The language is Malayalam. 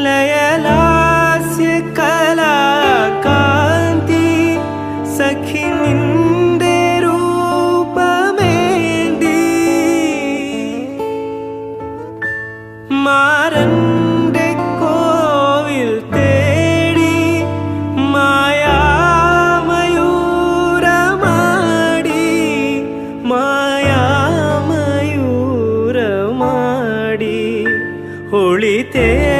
ಲಯಲಾಸ್ಯ ಕಲಾ ಕಾಂತಿ ಸಖಿ ನಿಂದೆ ರೂಪ ಮೇಂದಿ മാരന്റെ കോവിൽ തേടി മായാമയൂരമാടി മായാമയൂരമാടി ഒളിത്തേ